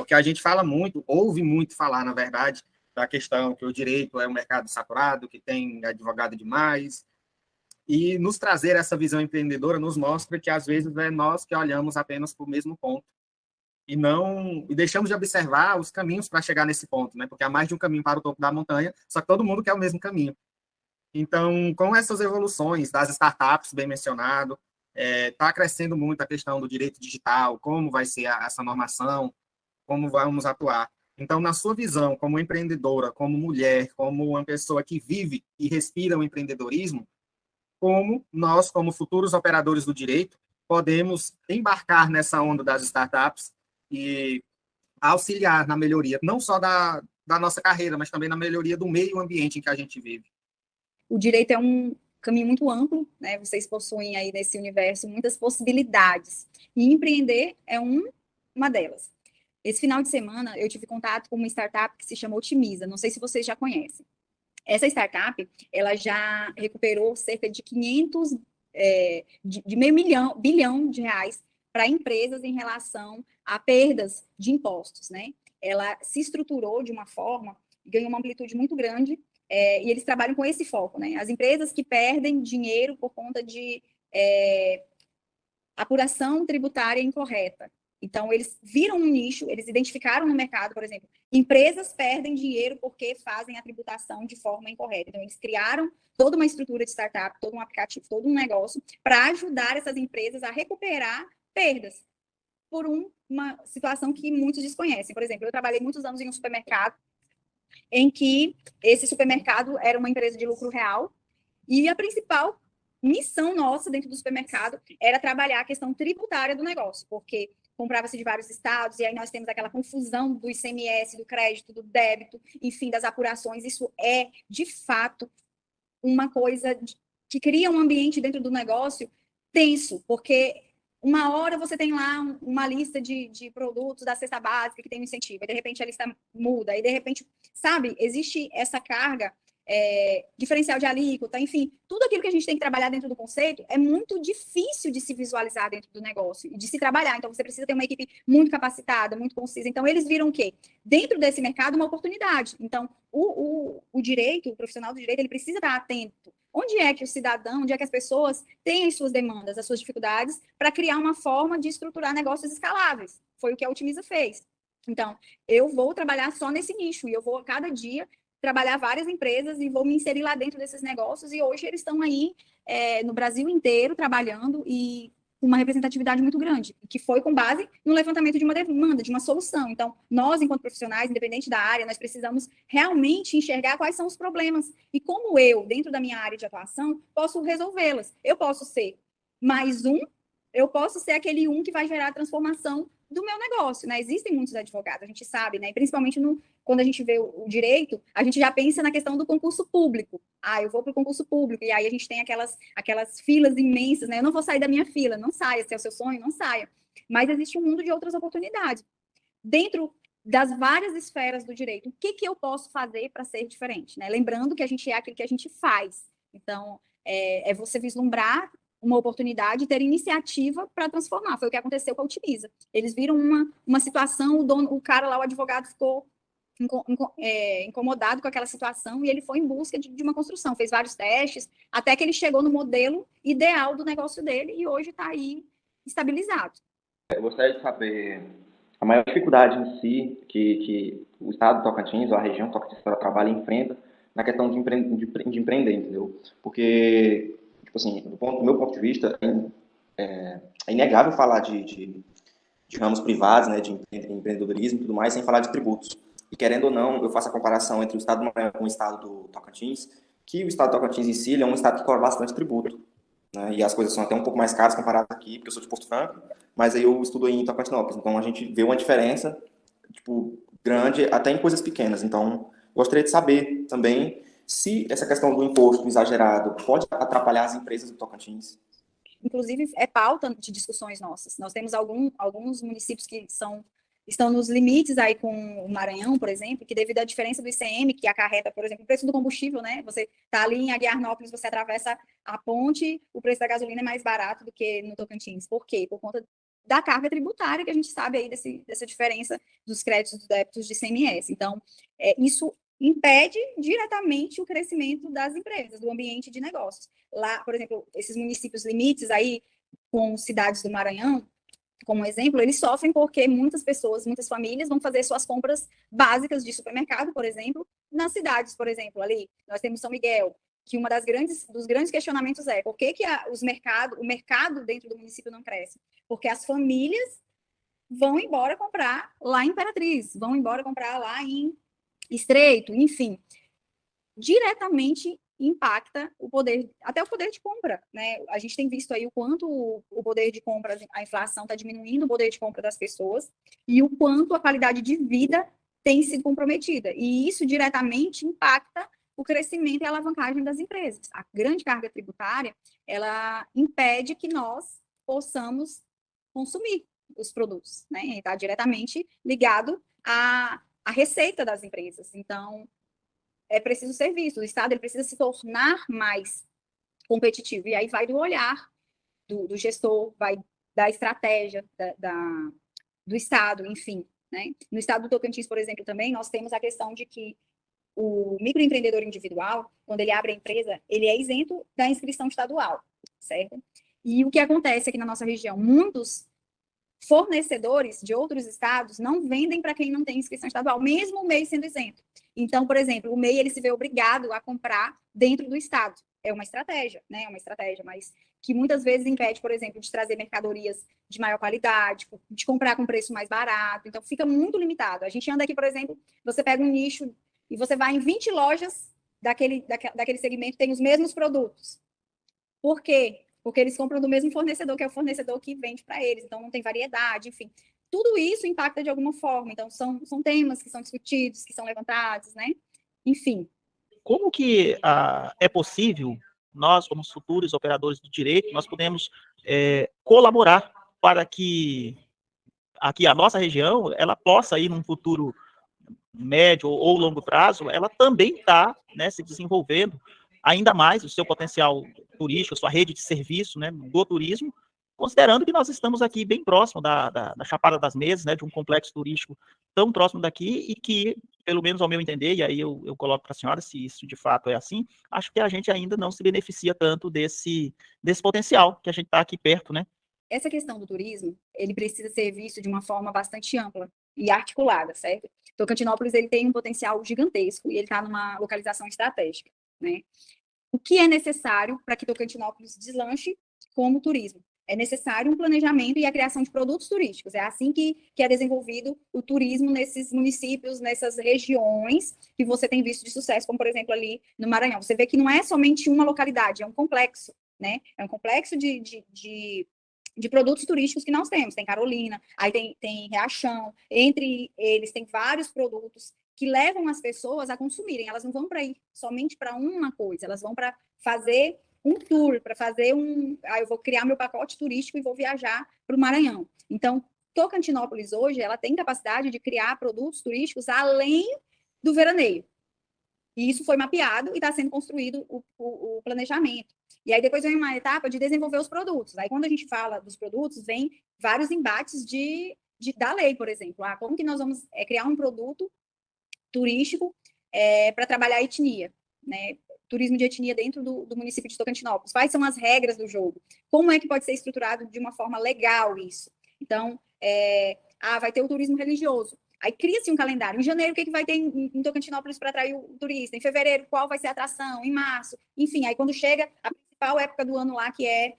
porque a gente fala muito, ouve muito falar, na verdade, da questão que o direito é um mercado saturado, que tem advogado demais, e nos trazer essa visão empreendedora nos mostra que, às vezes, é nós que olhamos apenas para o mesmo ponto, e deixamos de observar os caminhos para chegar nesse ponto, né? Porque há mais de um caminho para o topo da montanha, só que todo mundo quer o mesmo caminho. Então, com essas evoluções das startups, bem mencionado, está crescendo muito a questão do direito digital, como vai ser essa normação, como vamos atuar. Então, na sua visão, como empreendedora, como mulher, como uma pessoa que vive e respira o empreendedorismo, como nós, como futuros operadores do direito, podemos embarcar nessa onda das startups e auxiliar na melhoria, não só da nossa carreira, mas também na melhoria do meio ambiente em que a gente vive. O direito é um caminho muito amplo, né? Vocês possuem aí nesse universo muitas possibilidades. E empreender é uma delas. Esse final de semana, eu tive contato com uma startup que se chama Otimiza. Não sei se vocês já conhecem. Essa startup, ela já recuperou cerca de 500, de meio bilhão de reais para empresas em relação a perdas de impostos, né? Ela se estruturou de uma forma, ganhou uma amplitude muito grande, e eles trabalham com esse foco, né? As empresas que perdem dinheiro por conta de apuração tributária incorreta. Então, eles viram um nicho, eles identificaram no mercado, por exemplo, empresas perdem dinheiro porque fazem a tributação de forma incorreta. Então, eles criaram toda uma estrutura de startup, todo um aplicativo, todo um negócio para ajudar essas empresas a recuperar perdas por uma situação que muitos desconhecem. Por exemplo, eu trabalhei muitos anos em um supermercado em que esse supermercado era uma empresa de lucro real e a principal missão nossa dentro do supermercado era trabalhar a questão tributária do negócio, porque comprava-se de vários estados, e aí nós temos aquela confusão do ICMS, do crédito, do débito, enfim, das apurações. Isso é, de fato, uma coisa que cria um ambiente dentro do negócio tenso, porque uma hora você tem lá uma lista de produtos da cesta básica que tem um incentivo, e de repente a lista muda, e de repente, sabe, existe essa carga, diferencial de alíquota, enfim, tudo aquilo que a gente tem que trabalhar dentro do conceito é muito difícil de se visualizar dentro do negócio e de se trabalhar. Então, você precisa ter uma equipe muito capacitada, muito concisa. Então, eles viram o quê? Dentro desse mercado, uma oportunidade. Então, o direito, o profissional do direito, ele precisa estar atento. Onde é que o cidadão, onde é que as pessoas têm as suas demandas, as suas dificuldades, para criar uma forma de estruturar negócios escaláveis? Foi o que a Otimiza fez. Então, eu vou trabalhar só nesse nicho e eu vou, cada dia, trabalhar várias empresas e vou me inserir lá dentro desses negócios, e hoje eles estão aí no Brasil inteiro trabalhando e com uma representatividade muito grande, que foi com base no levantamento de uma demanda, de uma solução. Então, nós, enquanto profissionais, independente da área, nós precisamos realmente enxergar quais são os problemas e como eu, dentro da minha área de atuação, posso resolvê-las. Eu posso ser mais um, eu posso ser aquele um que vai gerar a transformação do meu negócio, né? Existem muitos advogados, a gente sabe, né? E principalmente quando a gente vê o direito, a gente já pensa na questão do concurso público. Ah, eu vou para o concurso público, e aí a gente tem aquelas filas imensas, né? Eu não vou sair da minha fila, não saia. Se é o seu sonho, não saia. Mas existe um mundo de outras oportunidades. Dentro das várias esferas do direito, o que eu posso fazer para ser diferente, né? Lembrando que a gente é aquilo que a gente faz. Então, é você vislumbrar uma oportunidade e ter iniciativa para transformar. Foi o que aconteceu com a Utiliza. Eles viram uma situação, o cara lá, o advogado, ficou incomodado com aquela situação e ele foi em busca de uma construção, fez vários testes, até que ele chegou no modelo ideal do negócio dele e hoje está aí estabilizado. Eu gostaria de saber a maior dificuldade em si que o estado do Tocantins, ou a região do Tocantins trabalha e enfrenta na questão de empreender, entendeu? Porque, tipo assim, do meu ponto de vista, é inegável falar de ramos privados, né, de empreendedorismo e tudo mais, sem falar de tributos. E querendo ou não, eu faço a comparação entre o estado do Maranhão com o estado do Tocantins, que o estado do Tocantins em si é um estado que cobra bastante tributo, né, e as coisas são até um pouco mais caras comparadas aqui, porque eu sou de Posto Franco, mas aí eu estudo em Tocantinópolis, então a gente vê uma diferença, tipo, grande até em coisas pequenas. Então, gostaria de saber também se essa questão do imposto exagerado pode atrapalhar as empresas do Tocantins. Inclusive, é pauta de discussões nossas. Nós temos alguns municípios que estão nos limites aí com o Maranhão, por exemplo, que devido à diferença do ICM, que acarreta, por exemplo, o preço do combustível, né? Você está ali em Aguiarnópolis, você atravessa a ponte, o preço da gasolina é mais barato do que no Tocantins. Por quê? Por conta da carga tributária, que a gente sabe aí dessa diferença dos créditos e dos débitos de ICMS. Então, isso impede diretamente o crescimento das empresas, do ambiente de negócios. Lá, por exemplo, esses municípios limites aí, com cidades do Maranhão, como exemplo, eles sofrem porque muitas pessoas, muitas famílias vão fazer suas compras básicas de supermercado, por exemplo, nas cidades, por exemplo, ali, nós temos São Miguel, que dos grandes questionamentos é por que o mercado dentro do município não cresce? Porque as famílias vão embora comprar lá em Imperatriz, vão embora comprar lá em Estreito, enfim, diretamente impacta até o poder de compra, né? A gente tem visto aí o quanto o poder de compra, a inflação está diminuindo o poder de compra das pessoas e o quanto a qualidade de vida tem sido comprometida. E isso diretamente impacta o crescimento e a alavancagem das empresas. A grande carga tributária, ela impede que nós possamos consumir os produtos, né? Está diretamente ligado à receita das empresas. Então, é preciso ser visto. O Estado ele precisa se tornar mais competitivo. E aí vai do olhar do gestor, vai da estratégia do Estado, enfim. Né? No estado do Tocantins, por exemplo, também, nós temos a questão de que o microempreendedor individual, quando ele abre a empresa, ele é isento da inscrição estadual, certo? E o que acontece aqui na nossa região? Muitos fornecedores de outros estados não vendem para quem não tem inscrição estadual, mesmo o MEI sendo isento. Então, por exemplo, o MEI ele se vê obrigado a comprar dentro do estado. É uma estratégia, né? É uma estratégia, mas que muitas vezes impede, por exemplo, de trazer mercadorias de maior qualidade, de comprar com preço mais barato. Então, fica muito limitado. A gente anda aqui, por exemplo, você pega um nicho e você vai em 20 lojas daquele segmento, tem os mesmos produtos. Por quê? Porque eles compram do mesmo fornecedor, que é o fornecedor que vende para eles, então não tem variedade, enfim. Tudo isso impacta de alguma forma, então são temas que são discutidos, que são levantados, né? Enfim. Como que é possível, nós, como futuros operadores do direito, nós podemos colaborar para que aqui a nossa região, ela possa ir num futuro médio ou longo prazo, ela também está, né, se desenvolvendo ainda mais o seu potencial turístico, a sua rede de serviço, né, do turismo, considerando que nós estamos aqui bem próximo da Chapada das Mesas, né, de um complexo turístico tão próximo daqui e que, pelo menos ao meu entender, e aí eu coloco para a senhora se isso de fato é assim, acho que a gente ainda não se beneficia tanto desse potencial que a gente está aqui perto, né? Essa questão do turismo, ele precisa ser visto de uma forma bastante ampla e articulada, certo? Tocantinópolis, ele tem um potencial gigantesco e ele está numa localização estratégica, né? O que é necessário para que Tocantinópolis deslanche como turismo? É necessário um planejamento e a criação de produtos turísticos. É assim que é desenvolvido o turismo nesses municípios, nessas regiões que você tem visto de sucesso, como, por exemplo, ali no Maranhão. Você vê que não é somente uma localidade, é um complexo, né? É um complexo de produtos turísticos que nós temos. Tem Carolina, aí tem Riachão, entre eles tem vários produtos que levam as pessoas a consumirem. Elas não vão para ir somente para uma coisa, elas vão para fazer um tour, para fazer eu vou criar meu pacote turístico e vou viajar para o Maranhão. Então, Tocantinópolis hoje, ela tem capacidade de criar produtos turísticos além do veraneio. E isso foi mapeado e está sendo construído o planejamento. E aí depois vem uma etapa de desenvolver os produtos. Aí quando a gente fala dos produtos, vem vários embates da lei, por exemplo. Como que nós vamos criar um produto turístico para trabalhar a etnia, né? Turismo de etnia dentro do município de Tocantinópolis. Quais são as regras do jogo? Como é que pode ser estruturado de uma forma legal isso? Então, vai ter o turismo religioso. Aí cria-se um calendário. Em janeiro, o que vai ter em Tocantinópolis para atrair o turista? Em fevereiro, qual vai ser a atração? Em março? Enfim, aí quando chega a principal época do ano lá, que é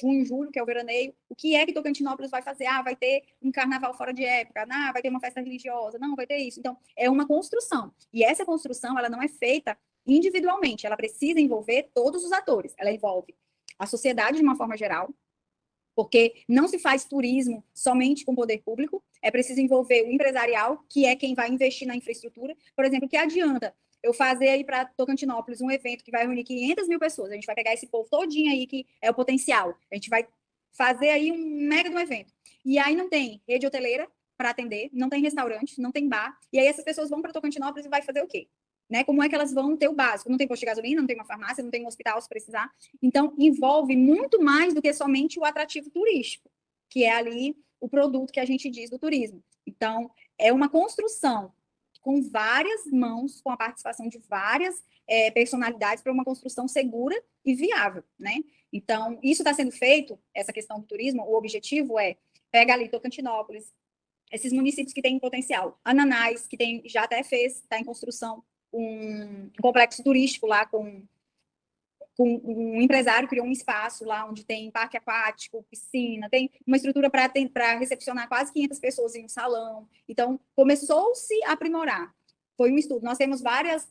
junho, julho, que é o veraneio, o que é que Tocantinópolis vai fazer? Vai ter um carnaval fora de época, vai ter uma festa religiosa, não, vai ter isso. Então, é uma construção. E essa construção, ela não é feita individualmente, ela precisa envolver todos os atores. Ela envolve a sociedade de uma forma geral, porque não se faz turismo somente com o poder público, é preciso envolver o empresarial, que é quem vai investir na infraestrutura. Por exemplo, o que adianta eu fazer aí para Tocantinópolis um evento que vai reunir 500 mil pessoas, a gente vai pegar esse povo todinho aí, que é o potencial, a gente vai fazer aí um mega de um evento. E aí não tem rede hoteleira para atender, não tem restaurante, não tem bar, e aí essas pessoas vão para Tocantinópolis e vai fazer o quê? Né? Como é que elas vão ter o básico? Não tem posto de gasolina, não tem uma farmácia, não tem um hospital se precisar. Então, envolve muito mais do que somente o atrativo turístico. que é ali o produto que a gente diz do turismo. Então, é uma construção com várias mãos, com a participação de várias personalidades para uma construção segura e viável, né? Então, isso está sendo feito, essa questão do turismo, o objetivo é, pega ali Tocantinópolis, esses municípios que têm potencial, Ananás, que tem, já até fez, está em construção um complexo turístico lá com um empresário criou um espaço lá onde tem parque aquático, piscina, tem uma estrutura para recepcionar quase 500 pessoas em um salão. Então, começou-se a aprimorar. Foi um estudo. Nós temos várias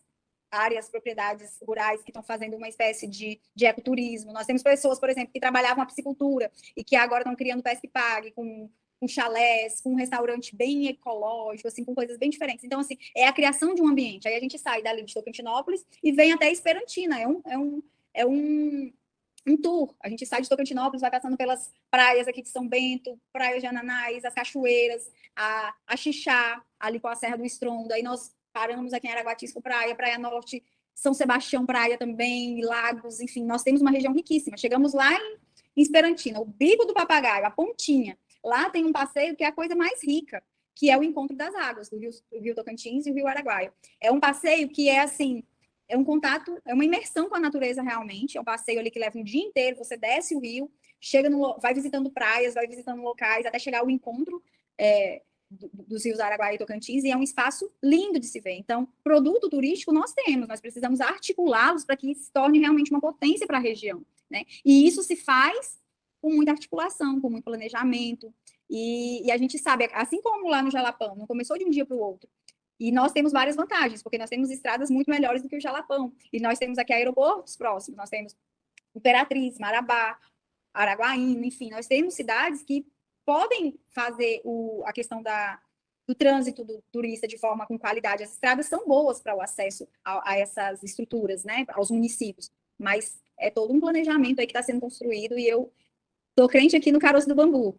áreas, propriedades rurais que estão fazendo uma espécie de ecoturismo. Nós temos pessoas, por exemplo, que trabalhavam a piscicultura e que agora estão criando pesca e pague com chalés, com um restaurante bem ecológico, assim, com coisas bem diferentes. Então, assim, é a criação de um ambiente. Aí a gente sai dali de Tocantinópolis e vem até Esperantina. É um tour. A gente sai de Tocantinópolis, vai passando pelas praias aqui de São Bento, praias de Ananás, as cachoeiras, a Xixá, ali com a Serra do Estrondo. Aí nós paramos aqui em Araguatisco, Praia Norte, São Sebastião, praia também, Lagos, enfim, nós temos uma região riquíssima. Chegamos lá em Esperantina, o Bico do Papagaio, a Pontinha. Lá tem um passeio que é a coisa mais rica, que é o encontro das águas, do Rio Tocantins e o Rio Araguaia. É um passeio que é assim, é um contato, é uma imersão com a natureza realmente, é um passeio ali que leva um dia inteiro, você desce o rio, vai visitando praias, vai visitando locais, até chegar ao encontro dos rios Araguaia e Tocantins, e é um espaço lindo de se ver. Então, produto turístico nós temos, nós precisamos articulá-los para que se torne realmente uma potência para a região, né? E isso se faz com muita articulação, com muito planejamento, e a gente sabe, assim como lá no Jalapão, não começou de um dia para o outro, e nós temos várias vantagens, porque nós temos estradas muito melhores do que o Jalapão. E nós temos aqui aeroportos próximos, nós temos Imperatriz, Marabá, Araguaína, enfim, nós temos cidades que podem fazer a questão do trânsito do turista de forma com qualidade. As estradas são boas para o acesso a essas estruturas, né, aos municípios, mas é todo um planejamento aí que está sendo construído e eu estou crente aqui no caroço do bambu.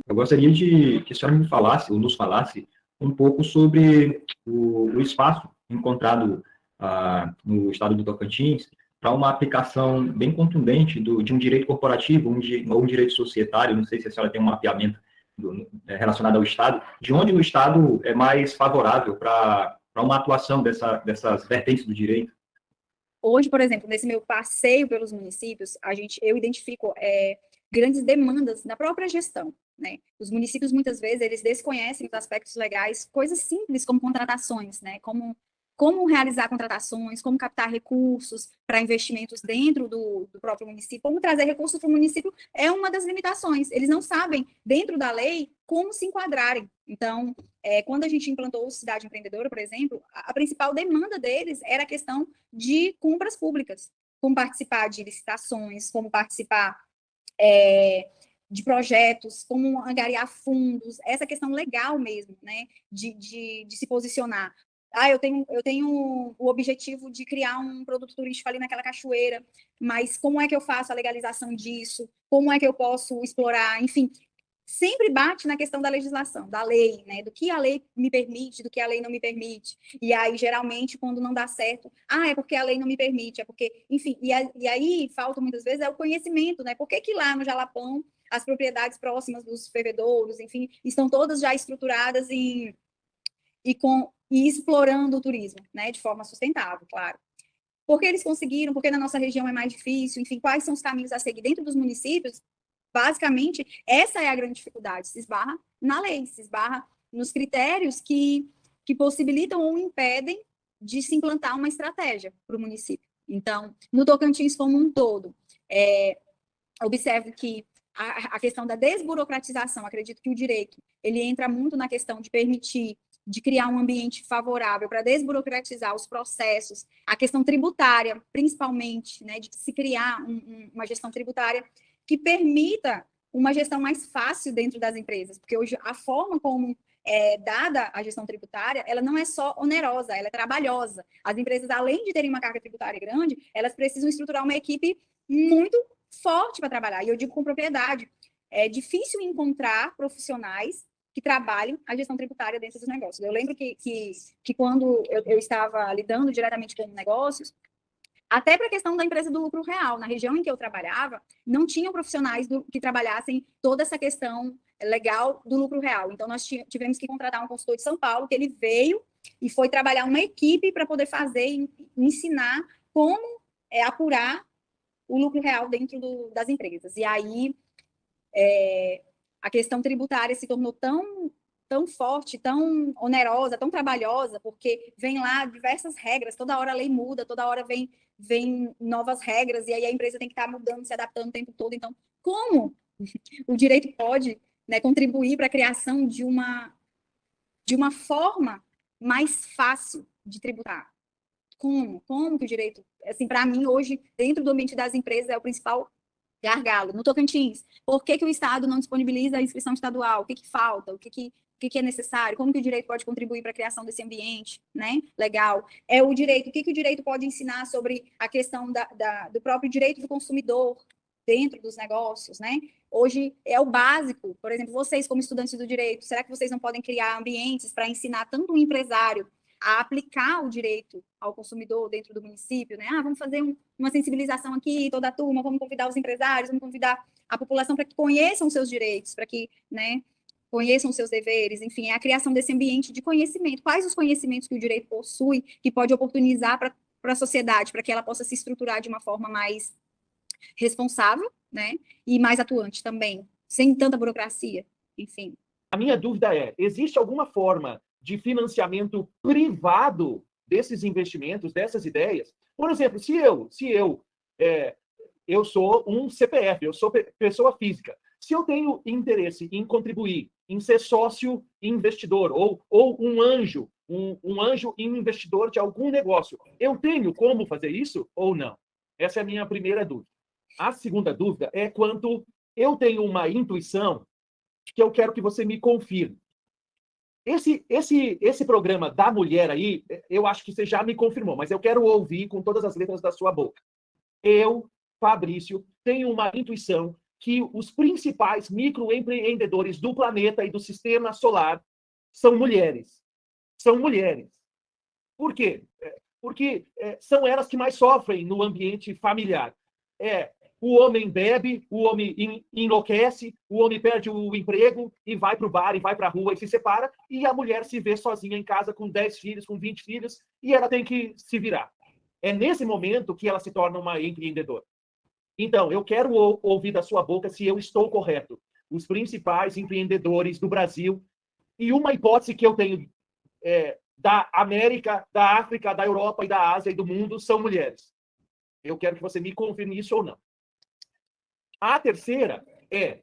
Eu gostaria de que a senhora me falasse, ou nos falasse, um pouco sobre o espaço encontrado no estado do Tocantins para uma aplicação bem contundente de um direito corporativo ou um direito societário. Não sei se a senhora tem um mapeamento relacionado ao Estado, de onde o Estado é mais favorável para uma atuação dessas vertentes do direito. Hoje, por exemplo, nesse meu passeio pelos municípios, eu identifico grandes demandas da própria gestão, né? Os municípios, muitas vezes, eles desconhecem os aspectos legais, coisas simples como contratações, né? Como realizar contratações, como captar recursos para investimentos dentro do próprio município, como trazer recursos para o município é uma das limitações. Eles não sabem, dentro da lei, como se enquadrarem. Então, quando a gente implantou o Cidade Empreendedora, por exemplo, a principal demanda deles era a questão de compras públicas, como participar de licitações, como participar de projetos, como angariar fundos, essa questão legal mesmo, né, de se posicionar. Eu tenho o objetivo de criar um produto turístico ali naquela cachoeira, mas como é que eu faço a legalização disso? Como é que eu posso explorar? Enfim, sempre bate na questão da legislação, da lei, né? Do que a lei me permite, do que a lei não me permite. E aí, geralmente, quando não dá certo, é porque a lei não me permite, é porque... Enfim, e aí falta muitas vezes o conhecimento, né? Por que lá no Jalapão as propriedades próximas dos fervedouros, enfim, estão todas já estruturadas e explorando o turismo, né, de forma sustentável, claro. Porque eles conseguiram, porque na nossa região é mais difícil, enfim, quais são os caminhos a seguir dentro dos municípios? Basicamente, essa é a grande dificuldade, se esbarra na lei, se esbarra nos critérios que possibilitam ou impedem de se implantar uma estratégia para o município. Então, no Tocantins como um todo, observo que a questão da desburocratização, acredito que o direito, ele entra muito na questão de permitir, de criar um ambiente favorável para desburocratizar os processos, a questão tributária, principalmente, né, de se criar uma gestão tributária que permita uma gestão mais fácil dentro das empresas, porque hoje a forma como é dada a gestão tributária, ela não é só onerosa, ela é trabalhosa. As empresas, além de terem uma carga tributária grande, elas precisam estruturar uma equipe muito forte para trabalhar, e eu digo com propriedade, é difícil encontrar profissionais que trabalhem a gestão tributária dentro dos negócios. Eu lembro que quando eu estava lidando diretamente com negócios, Até para a questão da empresa do lucro real. Na região em que eu trabalhava, não tinham profissionais que trabalhassem toda essa questão legal do lucro real. Então, nós tivemos que contratar um consultor de São Paulo, que ele veio e foi trabalhar uma equipe para poder fazer e ensinar como apurar o lucro real dentro das empresas. E aí, a questão tributária se tornou tão forte, tão onerosa, tão trabalhosa, porque vem lá diversas regras, toda hora a lei muda, toda hora vem novas regras, e aí a empresa tem que estar mudando, se adaptando o tempo todo. Então, como o direito pode, né, contribuir para a criação de uma forma mais fácil de tributar? Como que o direito, assim, para mim, hoje, dentro do ambiente das empresas, é o principal gargalo. No Tocantins, por que o Estado não disponibiliza a inscrição estadual? O que falta? O que é necessário? Como que o direito pode contribuir para a criação desse ambiente, né? Legal. É o direito. O que o direito pode ensinar sobre a questão do próprio direito do consumidor dentro dos negócios, né? Hoje é o básico. Por exemplo, vocês como estudantes do direito, será que vocês não podem criar ambientes para ensinar tanto o empresário a aplicar o direito ao consumidor dentro do município, né? Vamos fazer uma sensibilização aqui, toda a turma, vamos convidar os empresários, vamos convidar a população para que conheçam seus direitos, para que, né, conheçam seus deveres, enfim, é a criação desse ambiente de conhecimento. Quais os conhecimentos que o direito possui que pode oportunizar para a sociedade, para que ela possa se estruturar de uma forma mais responsável, né, e mais atuante também, sem tanta burocracia, enfim. A minha dúvida é, existe alguma forma de financiamento privado desses investimentos, dessas ideias? Por exemplo, se eu sou um CPF, eu sou pessoa física, se eu tenho interesse em contribuir, em ser sócio investidor ou um anjo investidor de algum negócio, eu tenho como fazer isso ou não? Essa é a minha primeira dúvida. A segunda dúvida é quanto eu tenho uma intuição que eu quero que você me confirme. Esse programa da mulher aí, eu acho que você já me confirmou, mas eu quero ouvir com todas as letras da sua boca. Eu, Fabrício, tenho uma intuição que os principais microempreendedores do planeta e do sistema solar são mulheres. São mulheres. Por quê? Porque são elas que mais sofrem no ambiente familiar. O homem bebe, o homem enlouquece, o homem perde o emprego e vai para o bar, e vai para a rua e se separa, e a mulher se vê sozinha em casa com 10 filhos, com 20 filhos, e ela tem que se virar. É nesse momento que ela se torna uma empreendedora. Então, eu quero ouvir da sua boca se eu estou correto. Os principais empreendedores do Brasil, e uma hipótese que eu tenho da América, da África, da Europa e da Ásia e do mundo, são mulheres. Eu quero que você me confirme isso ou não. A terceira é,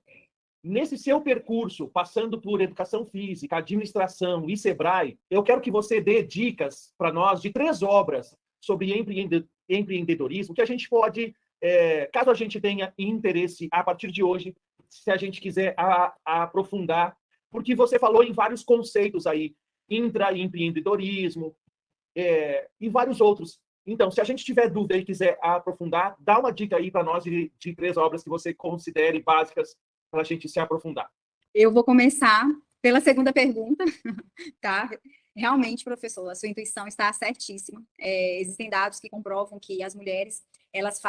nesse seu percurso, passando por educação física, administração e Sebrae, eu quero que você dê dicas para nós de 3 obras sobre empreendedorismo que a gente pode, caso a gente tenha interesse a partir de hoje, se a gente quiser aprofundar, porque você falou em vários conceitos aí, intraempreendedorismo e vários outros. Então, se a gente tiver dúvida e quiser aprofundar, dá uma dica aí para nós de 3 obras que você considere básicas para a gente se aprofundar. Eu vou começar pela segunda pergunta, tá? Realmente, professor, a sua intuição está certíssima. Existem dados que comprovam que as mulheres, elas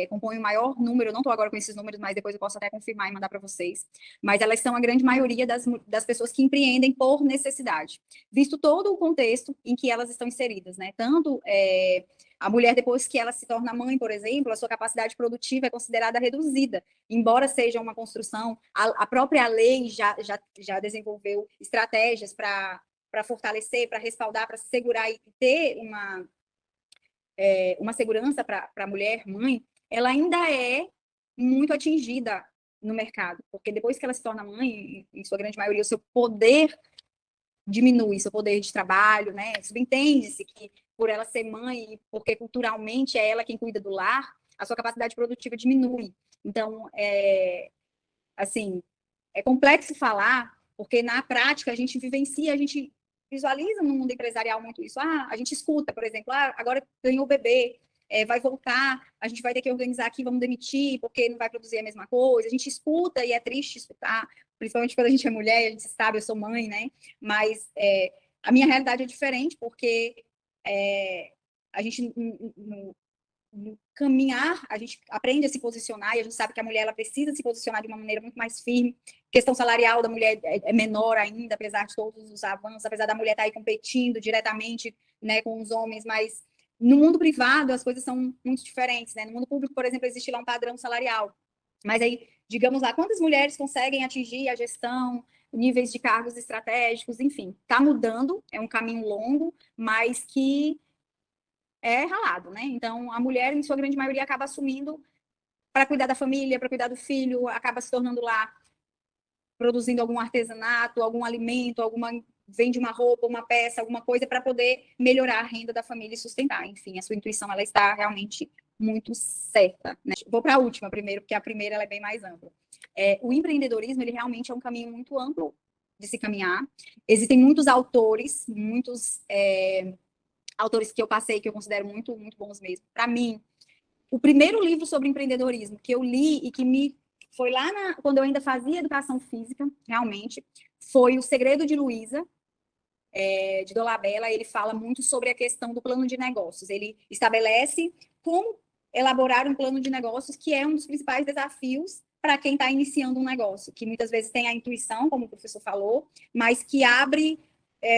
compõem o maior número, eu não estou agora com esses números, mas depois eu posso até confirmar e mandar para vocês, mas elas são a grande maioria das pessoas que empreendem por necessidade, visto todo o contexto em que elas estão inseridas, né? Tanto a mulher, depois que ela se torna mãe, por exemplo, a sua capacidade produtiva é considerada reduzida, embora seja uma construção, a própria lei já desenvolveu estratégias para fortalecer, para respaldar, para segurar e ter uma segurança para a mulher, mãe, ela ainda é muito atingida no mercado, porque depois que ela se torna mãe, em sua grande maioria, o seu poder diminui, seu poder de trabalho, né? Subentende-se que por ela ser mãe, porque culturalmente é ela quem cuida do lar, a sua capacidade produtiva diminui. Então, assim, é complexo falar, porque na prática a gente vivencia, a gente visualiza no mundo empresarial muito isso. A gente escuta, por exemplo, agora ganhou o bebê, vai voltar, a gente vai ter que organizar aqui, vamos demitir, porque não vai produzir a mesma coisa. A gente escuta e é triste escutar, principalmente quando a gente é mulher, a gente sabe, eu sou mãe, né? Mas a minha realidade é diferente, porque a gente, caminhar, a gente aprende a se posicionar, e a gente sabe que a mulher ela precisa se posicionar de uma maneira muito mais firme. A questão salarial da mulher é menor ainda, apesar de todos os avanços, apesar da mulher estar aí competindo diretamente, né, com os homens, mas no mundo privado as coisas são muito diferentes, né? No mundo público, por exemplo, existe lá um padrão salarial. Mas aí, digamos lá, quantas mulheres conseguem atingir a gestão, níveis de cargos estratégicos, enfim, está mudando, é um caminho longo, mas que é ralado, né? Então, a mulher, em sua grande maioria, acaba assumindo para cuidar da família, para cuidar do filho, acaba se tornando lá, produzindo algum artesanato, algum alimento, vende uma roupa, uma peça, alguma coisa para poder melhorar a renda da família e sustentar. Enfim, a sua intuição, ela está realmente muito certa, né? Vou para a última primeiro, porque a primeira ela é bem mais ampla. O empreendedorismo, ele realmente é um caminho muito amplo de se caminhar. Existem muitos autores, autores que eu passei, que eu considero muito, muito bons mesmo. Para mim, o primeiro livro sobre empreendedorismo que eu li e que foi lá quando eu ainda fazia educação física, realmente, foi O Segredo de Luísa, de Dolabella. Ele fala muito sobre a questão do plano de negócios. Ele estabelece como elaborar um plano de negócios, que é um dos principais desafios para quem está iniciando um negócio, que muitas vezes tem a intuição, como o professor falou, mas que abre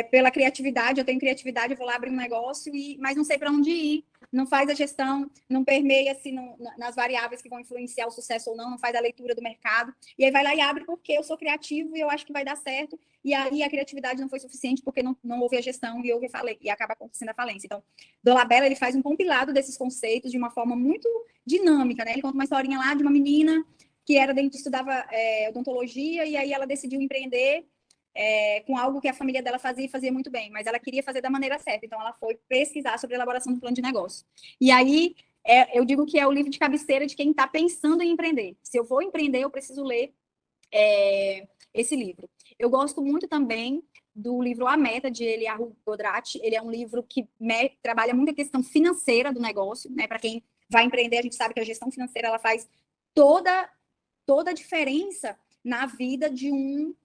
pela criatividade. Eu tenho criatividade, eu vou lá abrir um negócio, mas não sei para onde ir, não faz a gestão, não permeia assim, nas variáveis que vão influenciar o sucesso ou não faz a leitura do mercado, e aí vai lá e abre porque eu sou criativo e eu acho que vai dar certo, e aí a criatividade não foi suficiente porque não houve a gestão e acaba acontecendo a falência. Então, Dolabella, ele faz um compilado desses conceitos de uma forma muito dinâmica, né? Ele conta uma historinha lá de uma menina que estudava odontologia, e aí ela decidiu empreender com algo que a família dela fazia e fazia muito bem, mas ela queria fazer da maneira certa, então ela foi pesquisar sobre a elaboração do plano de negócio. E aí, eu digo que é o livro de cabeceira de quem está pensando em empreender. Se eu vou empreender, eu preciso ler esse livro. Eu gosto muito também do livro A Meta, de Eliyahu Goldratt. Ele é um livro que trabalha muito a questão financeira do negócio, né? Para quem vai empreender, a gente sabe que a gestão financeira ela faz toda a diferença na vida de um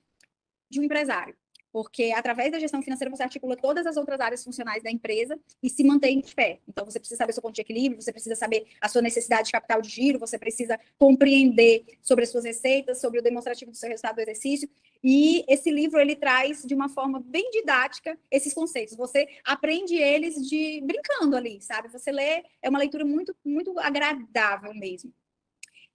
empresário, porque através da gestão financeira você articula todas as outras áreas funcionais da empresa e se mantém de pé. Então você precisa saber o seu ponto de equilíbrio, você precisa saber a sua necessidade de capital de giro, você precisa compreender sobre as suas receitas, sobre o demonstrativo do seu resultado do exercício. E esse livro ele traz de uma forma bem didática esses conceitos. Você aprende eles brincando ali, sabe? Você lê, é uma leitura muito, muito agradável mesmo.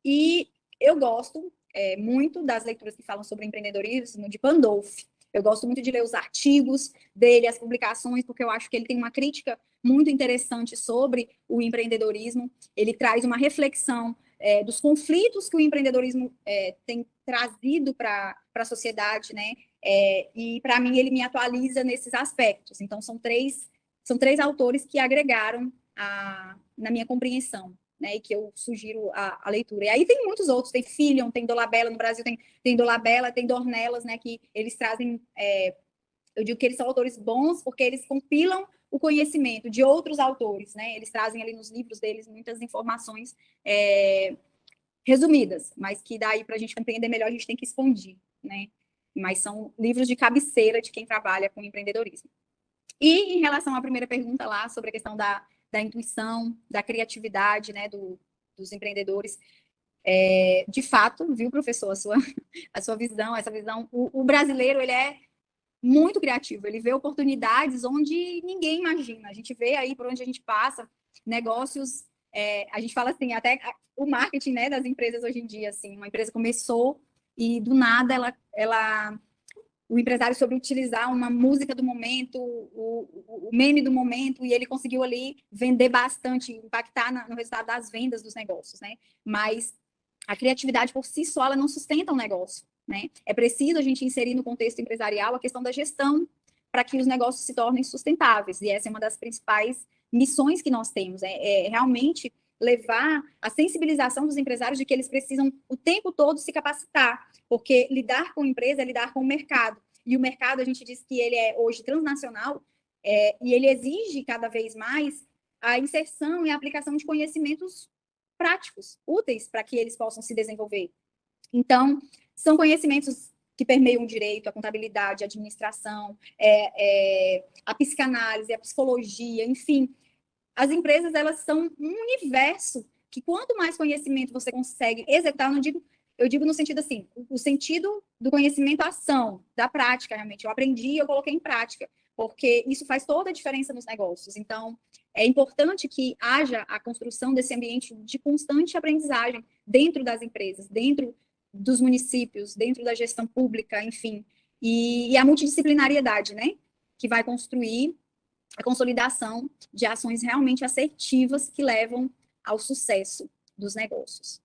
E eu gosto muito das leituras que falam sobre empreendedorismo de Pandolfi. Eu gosto muito de ler os artigos dele, as publicações, porque eu acho que ele tem uma crítica muito interessante sobre o empreendedorismo. Ele traz uma reflexão dos conflitos que o empreendedorismo tem trazido para a sociedade, né? E, para mim, ele me atualiza nesses aspectos. Então, são três autores que agregaram na minha compreensão, né, e que eu sugiro a leitura. E aí tem muitos outros, tem Filion, tem Dolabella, no Brasil tem Dolabella, tem Dornelas, né, que eles trazem, eu digo que eles são autores bons porque eles compilam o conhecimento de outros autores, né, eles trazem ali nos livros deles muitas informações resumidas, mas que daí para a gente compreender melhor a gente tem que expandir, né, mas são livros de cabeceira de quem trabalha com empreendedorismo. E em relação à primeira pergunta lá sobre a questão da intuição, da criatividade, né, dos empreendedores. De fato, viu, professor, a sua visão, essa visão, o brasileiro, ele é muito criativo, ele vê oportunidades onde ninguém imagina. A gente vê aí por onde a gente passa, negócios, a gente fala assim, até o marketing, né, das empresas hoje em dia, assim, uma empresa começou e do nada o empresário soube utilizar uma música do momento, o meme do momento, e ele conseguiu ali vender bastante, impactar no resultado das vendas dos negócios, né? Mas a criatividade por si só, ela não sustenta um negócio, né? É preciso a gente inserir no contexto empresarial a questão da gestão para que os negócios se tornem sustentáveis, e essa é uma das principais missões que nós temos, realmente levar a sensibilização dos empresários de que eles precisam o tempo todo se capacitar, porque lidar com empresa é lidar com o mercado. E o mercado, a gente diz que ele é hoje transnacional, e ele exige cada vez mais a inserção e a aplicação de conhecimentos práticos, úteis para que eles possam se desenvolver. Então, são conhecimentos que permeiam o direito, a contabilidade, a administração, a psicanálise, a psicologia, enfim, as empresas, elas são um universo que quanto mais conhecimento você consegue executar, eu digo no sentido assim, o sentido do conhecimento, a ação, da prática, realmente. Eu aprendi, eu coloquei em prática, porque isso faz toda a diferença nos negócios. Então, é importante que haja a construção desse ambiente de constante aprendizagem dentro das empresas, dentro dos municípios, dentro da gestão pública, enfim. E a multidisciplinariedade, né? Que vai construir a consolidação de ações realmente assertivas que levam ao sucesso dos negócios.